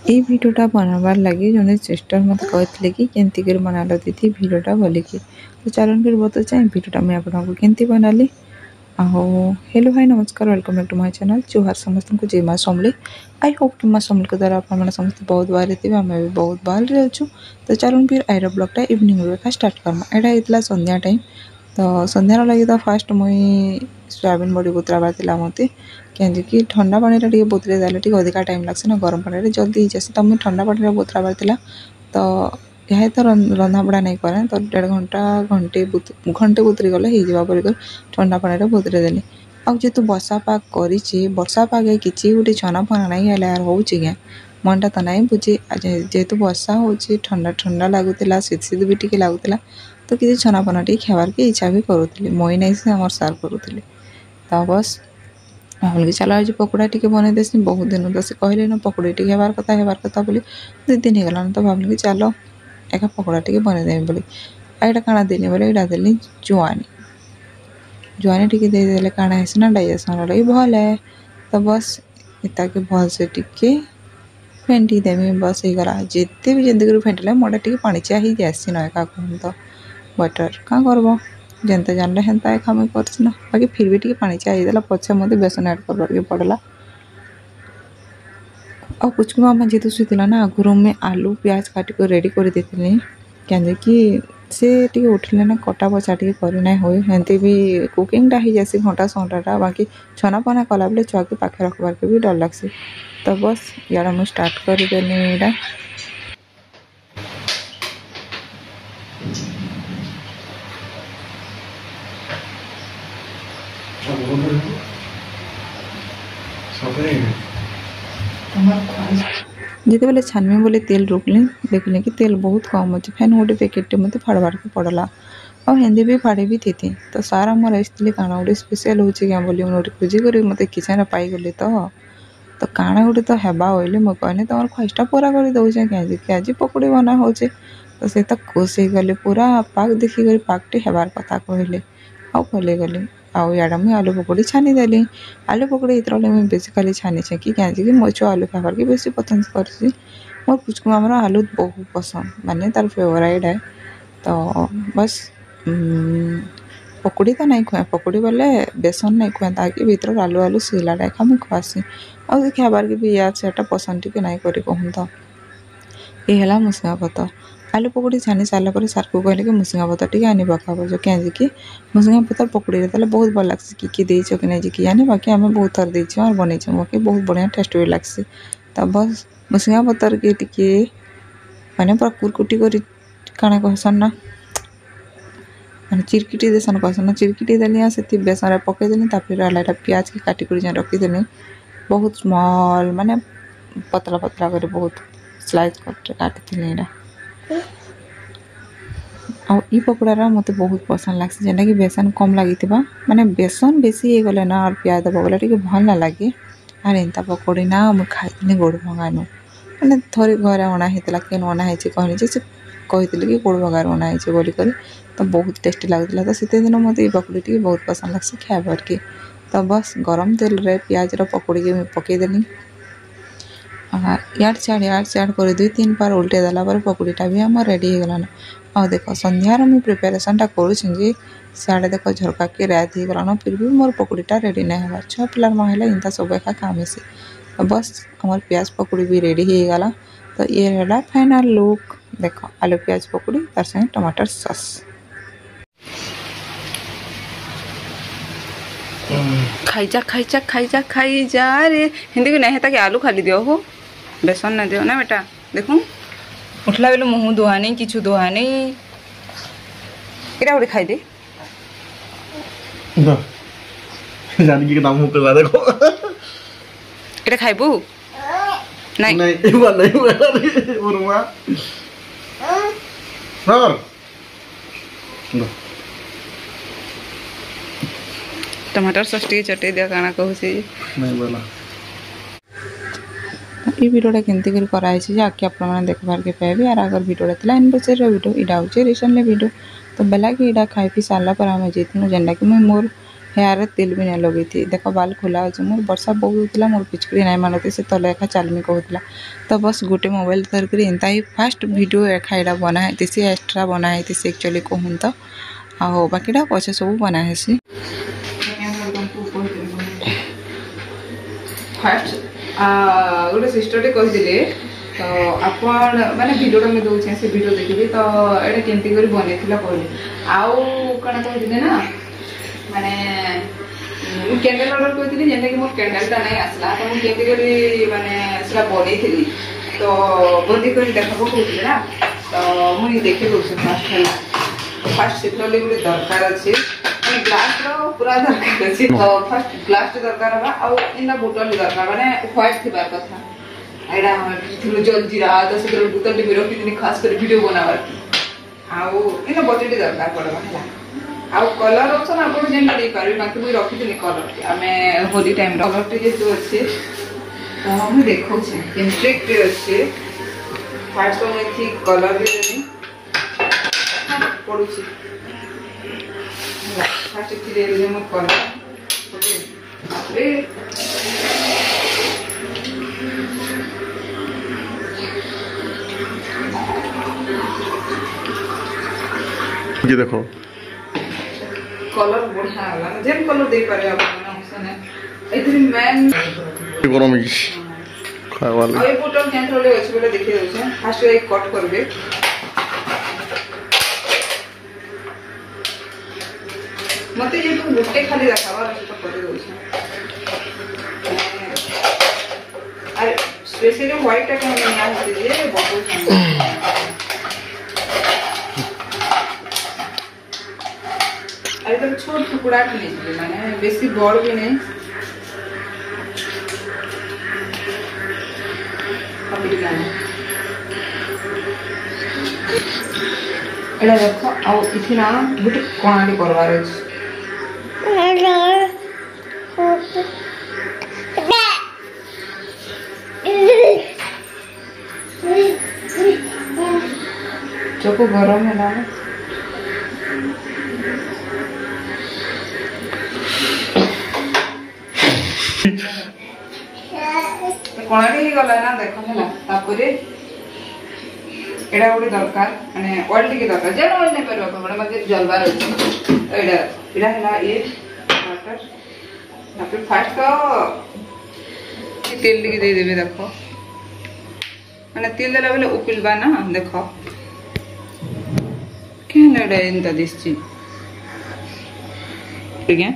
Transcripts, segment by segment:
ये वीडियोटा बनाबार लगी जड़े सिस्टर मत कहते कि केमती कर बनाल दीदी वीडियोटा बोलिकी तो चलन फिर बताऊँ वीडियोटा मुझे आपको केमती बनाली। हेलो हाय नमस्कार welcome back to my channel जुहार समस्त को जय माँ समली। आई होप कि माँ समली के द्वारा आप समस्त बहुत बाहर थे आम भी बहुत बाहर अच्छु। तो चलन फिर आईर ब्लॉगटा इवनिंग बेका स्टार्ट करमा यहाँ होता संध्या टाइम तो संध्यार लगी तो फास्ट मुई सोयाबीन बड़ी बुतराबार था मत कि ठंडा पानी बुतरे देले अधिका टाइम लगे ना गरम पानी जल्दी हो जाए तो मुझे ठंडा पानी बुतराबार था तो यह तो रंधा बड़ा नहीं करें तो 1.5 घंटा घंटे बुतरी गले हो ठंडा पानी बुतरे देली आतु वर्षा पाग कर वर्षा पागे किसी गोटे छना फना नहीं है यार हो मनटा तो नहीं बुझे जेहेतु वर्षा हो ठंडा ठंडा लगुला शीत शीत भी टी लगुला तो किसी छना फना टी खाबार के इच्छा भी करूली मुई नहीं से आम सार करूली तो बस भाविली चल आज पकोड़ा टी बनई देसी बहुत दिन तो से कहले ना पकोड़ी टी हेबार कथा बोली 2 दिन हो गलान तो भाविली चलो एक पकोड़ा टी बनईदेमी बोली यहाँ काଣା देनी बोले यहाँ देली जुआनी जुआनी टी देदेले काଣା है ना डाइजेशन लगी भल है तो बस इता के भल से टी फेंटी देमी बस हो गला जिते भी जल्दी फेंटिले मोटा टी पानी चिया ही जासी ना क्या कहूँ तो बटर क्या करब जनता जानले हेन्ता एक हमें करना बाकी फिर भी टी पानी चिया होगा पचे मत बेसन ऐड कर पड़ला और पुचकु मामा जेहतु सुला ना आगु रूम में आलू प्याज काटिक रेडी कर देती कि से टी उठिले ना कटा बचा टी करना हुए हेंती भी कुकिंगटा हो जासी घंटा संटाटा बाकी छना पना कला बेले छुआ के पाखे रखबार के भी डर लगसी तो बस यार मुझे स्टार्ट करदेली यहाँ जिते बेले छानमी बोले तेल रुकली देखली कि तेल बहुत कम अच्छे फैन गोटे पैकेट मत फाड़बार के पड़ला और हिंदी भी फाड़ी भी थी तो सार आम रही काଣା गोटे स्पेशल हो बोली मुझे खोजी कर मत किचन पाईगली तो काଣା गोटे तो हेबा बोली मुझे कहनी तुम फाइवटा पूरा कर दौचे कि आज पकोड़ी बना हो तो से तो खुश हो गली पूरा पाक देखिक पाकटी हेबार कथा कहले आउ भले गली आड़ मुझे आलू पकोड़ी छानीदेली आलू पकोड़ी इतर मुझे बेसिकाली छानी कि मो छुआ आलू खाबार के बेसी पसंद कर मोर पुचकु मामार आलू बहुत पसंद माने तार फेवराइट है तो बस पकोड़ी तो नहीं खुए पकोड़ी बोले बेसन नहीं खुए ताकि भीतर आलू आलू सीला टाइप मुझे खुआसी और खाबार के भी याद से पसंद टी नहीं कर कहूँ तो ये मुसिंगा पतर आलू पकोड़ी छानी सारा पर सार को कहले कि मुसिंगा पतर टी आनी पकाब जो कि मुसिंगा पतर पकोड़ी देते बहुत भल लगे कि देच कि नहीं कि आने बाकी आम बहुत थर देचे और बनई बाकी बहुत बढ़िया टेस्ट भी लगे तो बस मुसिंगा पतर के टी मैंने पूरा कुरकुटी कर काଣା कहसन ना मैंने चिरकिटी देसन कहसन ना चिरकिटी देली से बेसन पकईदेली तापर प्याज के काटिक रखीदेली बहुत स्मॉल माने पतला पतला कर बहुत स्लाइस कर काटी यहाँ आई पकोड़ा मत बहुत पसंद लगे जेनटा कि बेसन कम लगी माने बेसन बेसी हो गले ना और प्याज दबा बोले टी भल ना लगे आर एंता पकोड़ी ना मुझे खाई गोड़ भंगानु मैंने थोड़ी घर अणाई के अणाई कहनी से कही कि गोड़ भंगार अणाई बोलिक तो बहुत टेस्टी लगुला तो से दिन मत ये पकोड़ी टी बहुत पसंद लगे खाबार के तो बस गरम तेल रे प्याज पकोड़ी के पकईदेली यार चाड़ कर 2-3 बार उल्टे देला पकोड़ीटा भी आम रेडी हो गलान आ देख संध्यार मुझे प्रिपेरेसनटा करुँच सियाड़े देख झरका के रात हो गलान फिर भी मोर पकोड़ीटा रेडी नहीं होगा छुआ पिलार माहला इंता सब एका खामिसी तो बस हमार प्याज पकोड़ी भी रेडी हो गला तो ये रहा फाइनल लुक देख आलू प्याज पकोड़ी तार संगे टमाटर सॉस खाई जा रे हिंदी को नहीं कि आलू खाली दियो हो बेसन ना दियो ना बेटा देखूँ उठला बेले मुँह धोआ नहीं किछु धोआ नहीं इरा गोटे खाई जानी कि नाम करवा देखो इरा खाइबू नहीं नहीं नहीं उरुमा सर टमाटर सॉस टी चटे दिया काना कहूँ नहीं बोला ये वीडियोटा केमती कर कराई आगे आपने देखबार के पाइबे और अगर वीडियोटा था एनिवर्सरी वीडियो यहाँ हूँ रिसेंटली वीडियो तो बेला कि यहाँ खाई पी सारा पर आम जीतनु जेनटा कि मुझे मोर हेयर तेल भी नहीं लगे थी। देख बाल खोला अच्छे मोर वर्षा बहुत होता मोर पिचकड़ी नहीं मानते से तले एका चलमी कहूला तो बस गोटे मोबाइल धरिक एंता ही फास्ट वीडियो एका यहाँ बनाए एक्सट्रा बनाए एक्चुअली कहूँ तो आओ बाकीटा पचे सब बनाए फास्ट गोटे सिस्टर कहते तो आपण माने वीडियोटा मुझे दूसरे से वीडियो देखिए तो ये केमती कर बन कहली आउ कण कहते ना माने कैंडल ऑर्डर करती जेनटा कि मोर कैंडलटा नहीं आसला तो मुझे केमती माने सेला बनई तो बंदी कर देखा कहते ना तो मुझे देखे दूसरे फास्ट है फास्ट से गोटे दरकार अच्छे ग्लास पूरा दरकार अच्छे तो फास्ट ग्लास दरकार होगा आउ इनका बोतल दरकार माने व्हाइट थी कथा यहाँ जलजीरा तो से बोतल भी रखी खास कर वीडियो बनावर आउ इन बजेट दरकार पड़वा है आउ कलर ऑप्शन आप जेनटा दे पारे बाकी मुझे रखी कलर आम होली टाइम कलर जेहतु अच्छे तो मुझे देखा केमती अच्छे फास्ट तो मुझे कलर भी देनी पड़ू फास्ट दे मो कलर ये देखो कलर बढ़िया होला जेन कलर दे पारे अपन ऑप्शन है एथि मैन गरम खावा आ ये बोतल केन थोड़े अछि बोले देखि दउछे फास्ट एक कट करबे मते जे तू गुटे खाली रखावा तो कर दउछे अरे स्पेशली व्हाइट का नहीं आते जे बहुत अरे तो छोट टुकड़ा नहीं माने बेसी बड़ भी नहीं एड़ा देखो आ इथि ना गोटे कोणाडी करवार अछि चको गरम है ना कोणाडी गला ना देखो है तापरे एडा गोटे दरकार माने ऑयल टिके दरकार जे ऑयल नै परबा बडा मते जलबार अछि एडा एडा हला ये वाटर तापर फास्ट तो तेल टिके दे देबे देखो माने तेल देला बेले उपिलबा ना देखो केन एडा इंता दिसछि ठीक है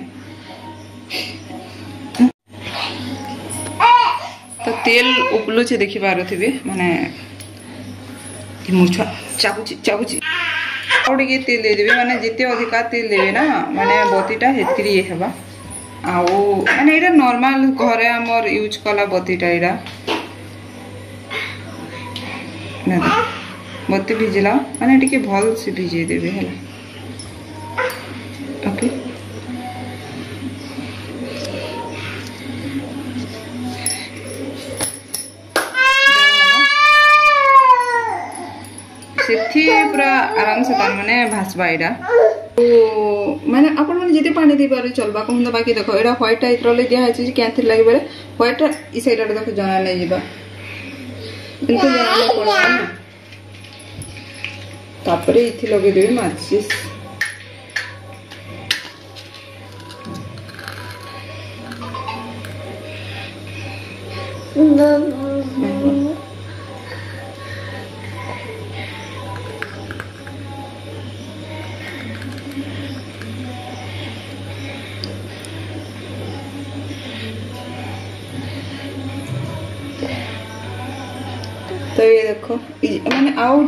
तो तेल उपलू छे देखि पारथिबे माने मुछा चाबुची चाबुची और ये तेल दे देबे माने जिते अधिका तेल देबे ना माने बतीटा हेतरी हेबा आउ माने एटा नॉर्मल घरे हमर यूज कला बतीटा एटा ना बती भिजला माने टिके भल से भिजे देबे हला ओके पूरा आराम से तार माने भासबा एडा तो माने आपण माने जेते पानी दे पारे चलबा कहन बाकी देखो एडा व्हाइट टाइप रो ले दिया है जे कैंथि लागि बेले व्हाइट ई साइड रे देखो जाना ले जिबा इनके जाना ले पड़वा ना तापरे इथि लगे देबे माचिस तो ये देखो माने आउ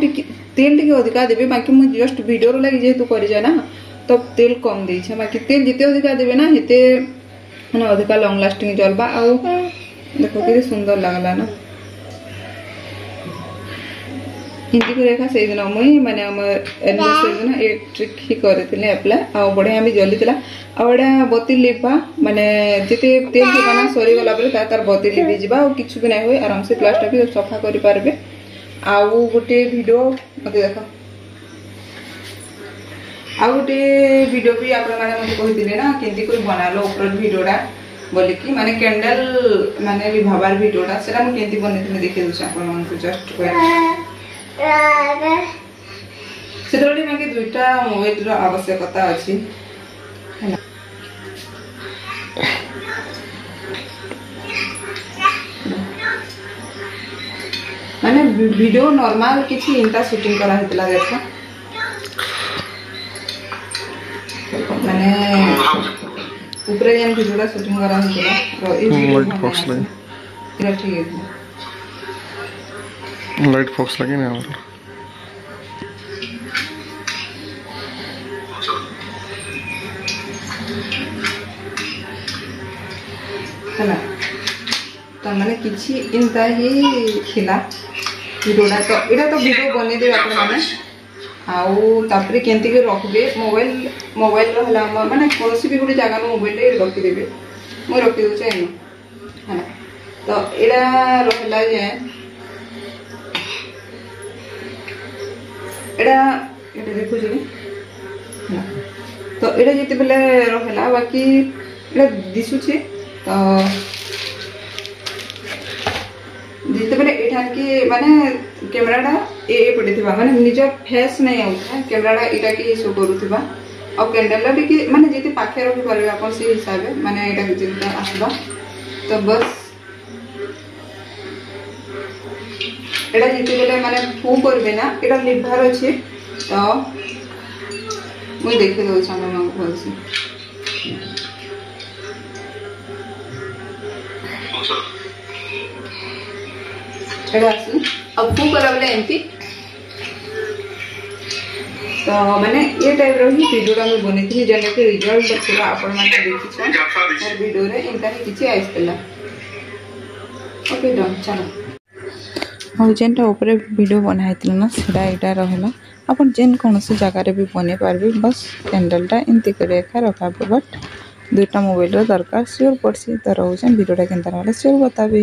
तेल टिके अधिका देबे बाकी मु जस्ट वीडियो लगी जेतु करि जाय ना तो तेल कम दे छै बाकी तेल जिते अधिका देबे ना हेते माने अधिका लॉन्ग लास्टिंग चलबा आउ देखो कि सुंदर लागला ना हिंदी को रेखा से दिन मुई माने हम एनिवर्सरी दिन ए ट्रिक ही करथिले अप्लाई आ बढ़िया भी जल्दी थिला आउडा बत्ती लेबा माने जिते तेल के बना सरी गला बले तार बत्ती लेबी जिबा और किछु भी नै होय आराम से प्लास्टिक भी सफा करि पारबे आउ गोटे वीडियो मते देखो आउ गोटे वीडियो भी आपण माने मते कहिथिले ना केंती कोइ बनालो ऊपर वीडियोटा बोली कि माने कैंडल माने लिभाबार वीडियोटा सेटा म केंती बनेथिले देखि दुछ आपण मानकु जस्ट सेतोली माके दुईटा मोबाइल रो आवश्यकता अछि माने वीडियो नॉर्मल किछि इंटा शूटिंग करा हितला देखो माने ऊपर जेन वीडियोटा शूटिंग करा हितला रो ई लाइट फॉक्स लगे इरा ठीक है लाइट फॉक्स लगे ना हला तो माने किछि इंता ही खिला वीडियोटा तो इडा तो वीडियो बने दे आपण माने आउ तापरे केंती के रखबे मोबाइल रहला माने कोनसी भी गुडी जगह मोबाइल रे रखि देबे मो रखि दउ छै हला तो इडा रहला जे इडा देखु छी तो इडा जेते बेले रहला बाकी इडा दिसु छी तो जिते बेले एठान के माने कैमराटा ए पड़े थिबा माने निज फेस नहीं आउथा कैमराटा एटा के शो करूथिबा और कैंडल भी कि माने जेते पाखे रखि परबे अपन से हिसाब माने एटा जेता आसबा तो बस एटा जेते बेले माने फू करबे ना एटा लिभार अछि तो मुई देखे दउ सामने मांग भलसी अब फू करा बेले एमती तो माने ये टाइप रो ही वीडियोटा मैं बनेथि जेने के रिजल्ट पूरा आपण माने देखि छ और वीडियो रे इनका किछि आइसतला ओके डन चलो और जेनटा ऊपर वीडियो बनाइतिल ना सेटा एटा रहला अपन जेन कोनसे जगह रे भी बने पारबे बस कैंडलटा इनती करे एका रखाबे बट दुईटा मोबाइल रो दरकार श्योर पड़सी तो रहउछन वीडियोटा केनता रहला श्योर बताबे।